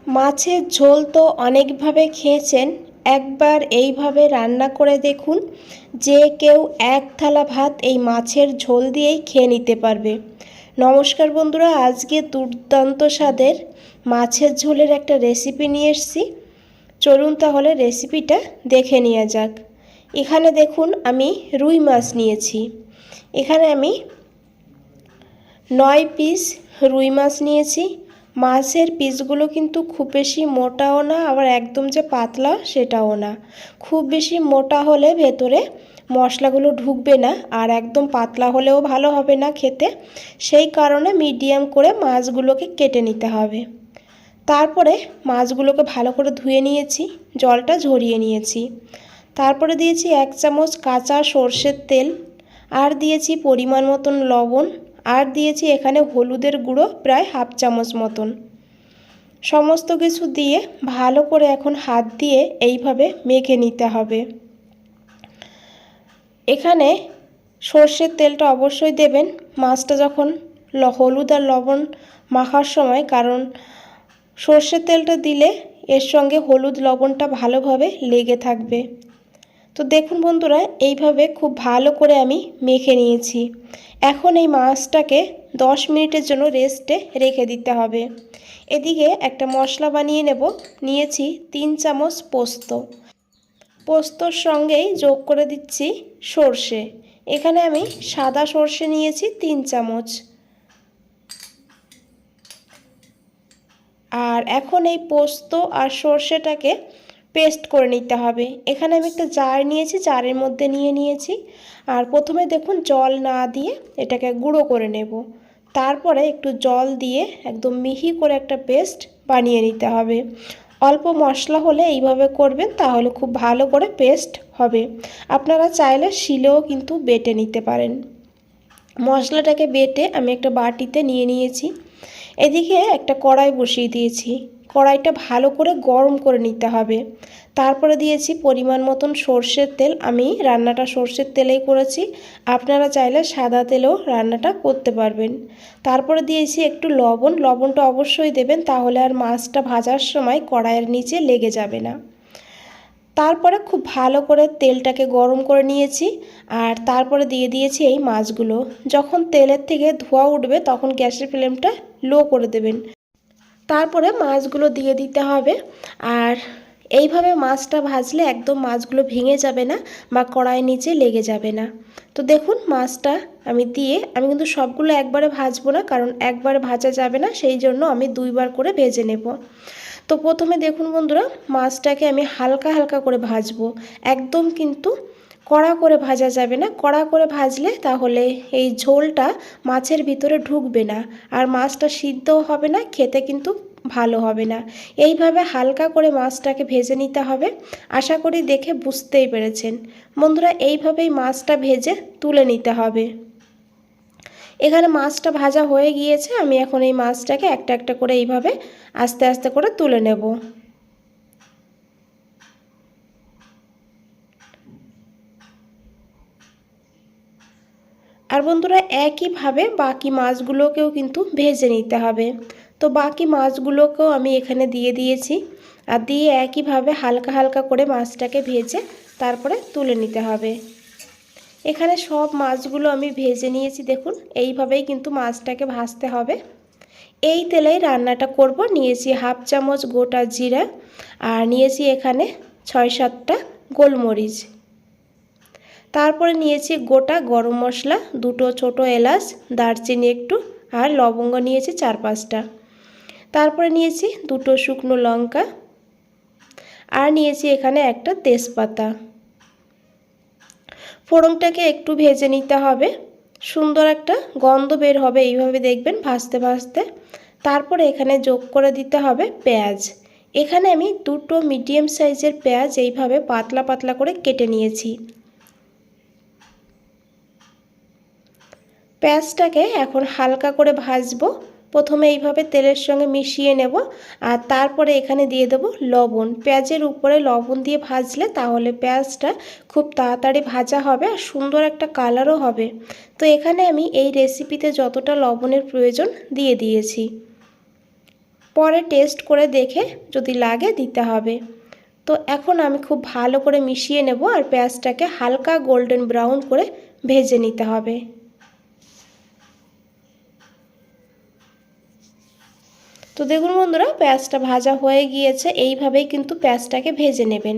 মাছের ঝোল তো অনেকভাবে খেয়েছেন, একবার এইভাবে রান্না করে দেখুন। যে কেউ এক থালা ভাত এই মাছের ঝোল দিয়েই খেয়ে নিতে পারবে। নমস্কার বন্ধুরা, আজকে দুর্দান্ত স্বাদের মাছের ঝোলের একটা রেসিপি নিয়ে এসেছি। চলুন তাহলে রেসিপিটা দেখে নেওয়া যাক। এখানে দেখুন আমি রুই মাছ নিয়েছি। এখানে আমি 9 পিস রুই মাছ নিয়েছি। মাছের পিসগুলো কিন্তু খুব বেশি মোটাও না, আবার একদম যে পাতলা সেটাও না। খুব বেশি মোটা হলে ভেতরে মশলাগুলো ঢুকবে না, আর একদম পাতলা হলেও ভালো হবে না খেতে। সেই কারণে মিডিয়াম করে মাছগুলোকে কেটে নিতে হবে। তারপরে মাছগুলোকে ভালো করে ধুয়ে নিয়েছি, জলটা ঝরিয়ে নিয়েছি। তারপরে দিয়েছি 1 চামচ কাঁচা সর্ষের তেল, আর দিয়েছি পরিমাণ মতন লবণ, আর দিয়েছি এখানে হলুদের গুঁড়ো প্রায় 1/2 চামচ মতন। সমস্ত কিছু দিয়ে ভালো করে এখন হাত দিয়ে এইভাবে মেখে নিতে হবে। এখানে সর্ষের তেলটা অবশ্যই দেবেন মাছটা যখন হলুদ আর লবণ মাখার সময়, কারণ সর্ষের তেলটা দিলে এর সঙ্গে হলুদ লবণটা ভালোভাবে লেগে থাকবে। তো দেখুন বন্ধুরা, এইভাবে খুব ভালো করে আমি মেখে নিয়েছি। এখন এই মাছটাকে 10 মিনিটের জন্য রেস্টে রেখে দিতে হবে। এদিকে একটা মশলা বানিয়ে নেব। নিয়েছি 3 চামচ পোস্ত। পোস্তর সঙ্গেই যোগ করে দিচ্ছি সর্ষে। এখানে আমি সাদা সর্ষে নিয়েছি 3 চামচ। আর এখন এই পোস্ত আর সর্ষেটাকে পেস্ট করে নিতে হবে। এখানে আমি একটা জার নিয়েছি, জারের মধ্যে নিয়েছি। আর প্রথমে দেখুন জল না দিয়ে এটাকে গুঁড়ো করে নেব। তারপরে একটু জল দিয়ে একদম মিহি করে একটা পেস্ট বানিয়ে নিতে হবে। অল্প মশলা হলে এইভাবে করবেন, তাহলে খুব ভালো করে পেস্ট হবে। আপনারা চাইলে শিলেও কিন্তু বেটে নিতে পারেন। মশলাটাকে বেটে আমি একটা বাটিতে নিয়েছি। এদিকে একটা কড়াই বসিয়ে দিয়েছি। কড়াইটা ভালো করে গরম করে নিতে হবে। তারপরে দিয়েছি পরিমাণ মতন সর্ষের তেল। আমি রান্নাটা সর্ষের তেলেই করেছি, আপনারা চাইলে সাদা তেলেও রান্নাটা করতে পারবেন। তারপরে দিয়েছি একটু লবণ। লবণটা অবশ্যই দেবেন, তাহলে আর মাছটা ভাজার সময় কড়াইয়ের নিচে লেগে যাবে না। তারপরে খুব ভালো করে তেলটাকে গরম করে নিয়েছি, আর তারপরে দিয়ে দিয়েছি এই মাছগুলো। যখন তেলের থেকে ধোঁয়া উঠবে তখন গ্যাসের ফ্লেমটা লো করে দেবেন। তারপরে মাছগুলো দিয়ে দিতে হবে। আর এইভাবে মাছটা ভাজলে একদম মাছগুলো ভেঙে যাবে না বা কড়াইয়ের নিচে লেগে যাবে না। তো দেখুন মাছটা আমি কিন্তু সবগুলো একবারে ভাজবো না, কারণ একবারে ভাজা যাবে না, সেই জন্য আমি 2 বার করে ভেজে নেব। তো প্রথমে দেখুন বন্ধুরা, মাছটাকে আমি হালকা হালকা করে ভাজবো। একদম কিন্তু কড়া করে ভাজা যাবে না। কড়া করে ভাজলে তাহলে এই ঝোলটা মাছের ভিতরে ঢুকবে না, আর মাছটা সিদ্ধও হবে না, খেতে কিন্তু ভালো হবে না। এইভাবে হালকা করে মাছটাকে ভেজে নিতে হবে। আশা করি দেখে বুঝতেই পেরেছেন বন্ধুরা। এইভাবেই মাছটা ভেজে তুলে নিতে হবে। এখানে মাছটা ভাজা হয়ে গিয়েছে। আমি এখন এই মাছটাকে একটা একটা করে এইভাবে আস্তে আস্তে করে তুলে নেব। আর বন্ধুরা, একইভাবে বাকি মাছগুলোকেও কিন্তু ভেজে নিতে হবে। তো বাকি মাছগুলোকেও আমি এখানে দিয়ে দিয়েছি, আর দিয়ে একইভাবে হালকা হালকা করে মাছটাকে ভেজে তারপরে তুলে নিতে হবে। এখানে সব মাছগুলো আমি ভেজে নিয়েছি। দেখুন এইভাবেই কিন্তু মাছটাকে ভাজতে হবে। এই তেলেই রান্নাটা করব। নিয়েছি 1/2 চামচ গোটা জিরা, আর নিয়েছি এখানে 6-7টা গোলমরিচ। তারপরে নিয়েছি গোটা গরম মশলা, 2টো ছোটো এলাচ, দারচিনি একটু, আর লবঙ্গ নিয়েছি 4-5টা। তারপরে নিয়েছি 2টো শুকনো লঙ্কা, আর নিয়েছি এখানে একটা তেজপাতা। ফোড়নটাকে একটু ভেজে নিতে হবে, সুন্দর একটা গন্ধ বের হবে এইভাবে দেখবেন ভাজতে ভাজতে। তারপরে এখানে যোগ করে দিতে হবে পেঁয়াজ। এখানে আমি 2টো মিডিয়াম সাইজের পেঁয়াজ এইভাবে পাতলা পাতলা করে কেটে নিয়েছি। পেঁয়াজটাকে এখন হালকা করে ভাজবো। প্রথমে এইভাবে তেলের সঙ্গে মিশিয়ে নেব, আর তারপরে এখানে দিয়ে দেব লবণ। পেঁয়াজের উপরে লবণ দিয়ে ভাজলে তাহলে পেঁয়াজটা খুব তাড়াতাড়ি ভাজা হবে, আর সুন্দর একটা কালারও হবে। তো এখানে আমি এই রেসিপিতে যতটা লবণের প্রয়োজন দিয়ে দিয়েছি। পরে টেস্ট করে দেখে যদি লাগে দিতে হবে। তো এখন আমি খুব ভালো করে মিশিয়ে নেব আর পেঁয়াজটাকে হালকা গোল্ডেন ব্রাউন করে ভেজে নিতে হবে। তো দেখুন বন্ধুরা, পেঁয়াজটা ভাজা হয়ে গিয়েছে। এইভাবেই কিন্তু পেঁয়াজটাকে ভেজে নেবেন।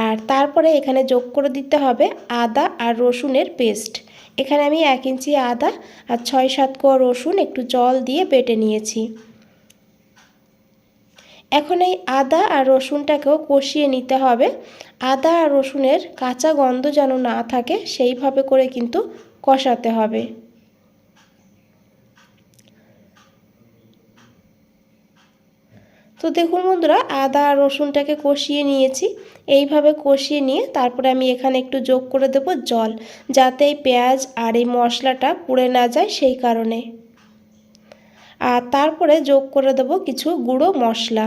আর তারপরে এখানে যোগ করে দিতে হবে আদা আর রসুনের পেস্ট। এখানে আমি 1 ইঞ্চি আদা আর 6-7 কোয়া রসুন একটু জল দিয়ে বেটে নিয়েছি। এখন এই আদা আর রসুনটাকেও কষিয়ে নিতে হবে। আদা আর রসুনের কাঁচা গন্ধ যেন না থাকে সেইভাবে করে কিন্তু কষাতে হবে। তো দেখুন বন্ধুরা, আদা আর রসুনটাকে কষিয়ে নিয়েছি। এইভাবে কষিয়ে নিয়ে তারপরে আমি এখানে একটু যোগ করে দেব জল, যাতে এই পেঁয়াজ আর এই মশলাটা পুড়ে না যায় সেই কারণে। আর তারপরে যোগ করে দেব কিছু গুঁড়ো মশলা।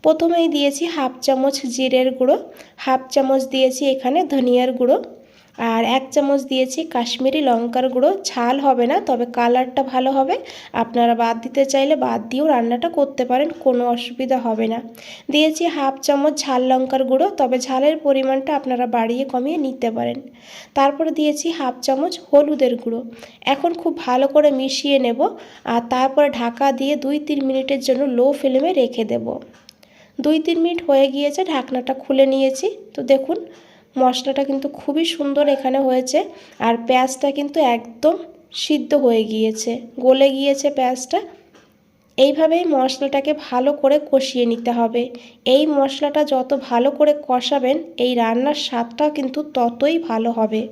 প্রথমেই দিয়েছি 1/2 চামচ জিরের গুঁড়ো, 1/2 চামচ দিয়েছি এখানে ধনিয়ার গুঁড়ো, আর 1 চামচ দিয়েছি কাশ্মীরি লঙ্কার গুঁড়ো। ঝাল হবে না, তবে কালারটা ভালো হবে। আপনারা বাদ দিতে চাইলে বাদ দিয়েও রান্নাটা করতে পারেন, কোনো অসুবিধা হবে না। দিয়েছি 1/2 চামচ ঝাল লঙ্কার গুঁড়ো, তবে ঝালের পরিমাণটা আপনারা বাড়িয়ে কমিয়ে নিতে পারেন। তারপরে দিয়েছি 1/2 চামচ হলুদের গুঁড়ো। এখন খুব ভালো করে মিশিয়ে নেব আর তারপরে ঢাকা দিয়ে 2-3 মিনিটের জন্য লো ফ্লেমে রেখে দেব। 2-3 মিনিট হয়ে গিয়েছে, ঢাকনাটা খুলে নিয়েছি। তো দেখুন মশলাটা কিন্তু খুবই সুন্দর এখানে হয়েছে আর পেঁয়াজটা কিন্তু একদম সিদ্ধ হয়ে গিয়েছে, গলে গিয়েছে পেঁয়াজটা। এইভাবেই মশলাটাকে ভালো করে কষিয়ে নিতে হবে। এই মশলাটা যত ভালো করে কষাবেন এই রান্নার স্বাদটা কিন্তু ততই ভালো হবে।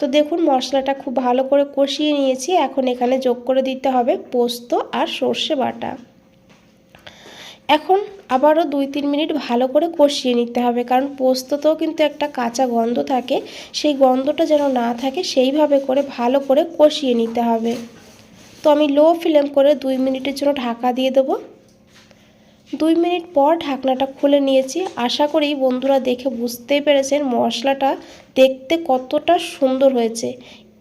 তো দেখুন মশলাটা খুব ভালো করে কষিয়ে নিয়েছি। এখন এখানে যোগ করে দিতে হবে পোস্ত আর সর্ষে বাটা। এখন আবারও 2-3 মিনিট ভালো করে কষিয়ে নিতে হবে, কারণ পোস্ততেও কিন্তু একটা কাঁচা গন্ধ থাকে, সেই গন্ধটা যেন না থাকে সেইভাবে করে ভালো করে কষিয়ে নিতে হবে। তো আমি লো ফ্লেম করে 2 মিনিটের জন্য ঢাকা দিয়ে দেবো। 2 মিনিট পর ঢাকনাটা খুলে নিয়েছি। আশা করি বন্ধুরা দেখে বুঝতেই পেরেছেন মশলাটা দেখতে কতটা সুন্দর হয়েছে।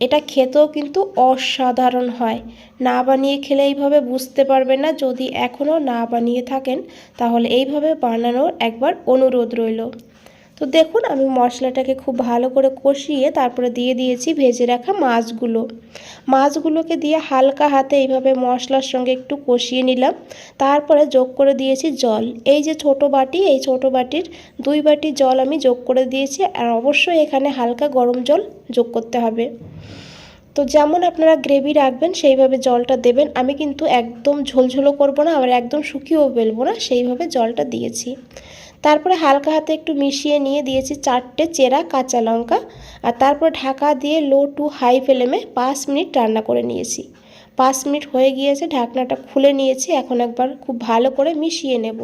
এটা খেতেও কিন্তু অসাধারণ হয়। না বানিয়ে খেলে এইভাবে বুঝতে পারবেন না। যদি এখনও না বানিয়ে থাকেন তাহলে এইভাবে বানানোর একবার অনুরোধ রইল। তো দেখুন আমি মশলাটাকে খুব ভালো করে কষিয়ে তারপরে দিয়ে দিয়েছি ভেজে রাখা মাছগুলোকে দিয়ে হালকা হাতে এইভাবে মশলার সঙ্গে একটু কষিয়ে নিলাম। তারপরে যোগ করে দিয়েছি জল। এই যে ছোট বাটি, এই ছোট বাটির 2 বাটি জল আমি যোগ করে দিয়েছি। আর অবশ্যই এখানে হালকা গরম জল যোগ করতে হবে। তো যেমন আপনারা গ্রেভি রাখবেন সেইভাবে জলটা দেবেন। আমি কিন্তু একদম ঝোলঝোলো করব না, আবার একদম শুকিয়েও ফেলবো না, সেইভাবে জলটা দিয়েছি। তারপরে হালকা হাতে একটু মিশিয়ে নিয়ে দিয়েছি 4টে চেরা কাঁচা লঙ্কা। আর তারপর ঢাকা দিয়ে লো টু হাই ফ্লেমে 5 মিনিট রান্না করে নিয়েছি। 5 মিনিট হয়ে গিয়েছে, ঢাকনাটা খুলে নিয়েছি। এখন একবার খুব ভালো করে মিশিয়ে নেব।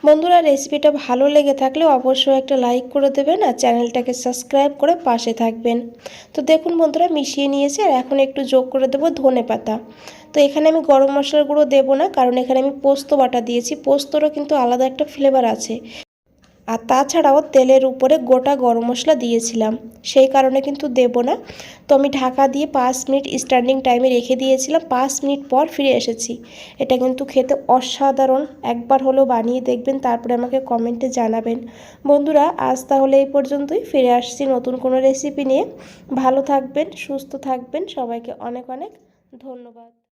বন্ধুরা রেসিপিটা ভালো লেগে থাকলে অবশ্যই একটা লাইক করে দেবেন আর চ্যানেলটাকে সাবস্ক্রাইব করে পাশে থাকবেন। তো দেখুন বন্ধুরা মিশিয়ে নিয়েছি। আর এখন একটু যোগ করে দেবো ধনেপাতা। তো এখানে আমি গরম মশলার গুঁড়ো দেবো না, কারণ এখানে আমি পোস্ত বাটা দিয়েছি। পোস্তরও কিন্তু আলাদা একটা ফ্লেভার আছে। আর তাছাড়াও তেলের উপরে গোটা গরম মশলা দিয়েছিলাম, সেই কারণে কিন্তু দেব না। তো আমি ঢাকা দিয়ে 5 মিনিট স্ট্যান্ডিং টাইমে রেখে দিয়েছিলাম। 5 মিনিট পর ফিরে এসেছি। এটা কিন্তু খেতে অসাধারণ, একবার হলেও বানিয়ে দেখবেন, তারপরে আমাকে কমেন্টে জানাবেন। বন্ধুরা আজ তাহলে এই পর্যন্তই, ফিরে আসছি নতুন কোনো রেসিপি নিয়ে। ভালো থাকবেন, সুস্থ থাকবেন, সবাইকে অনেক অনেক ধন্যবাদ।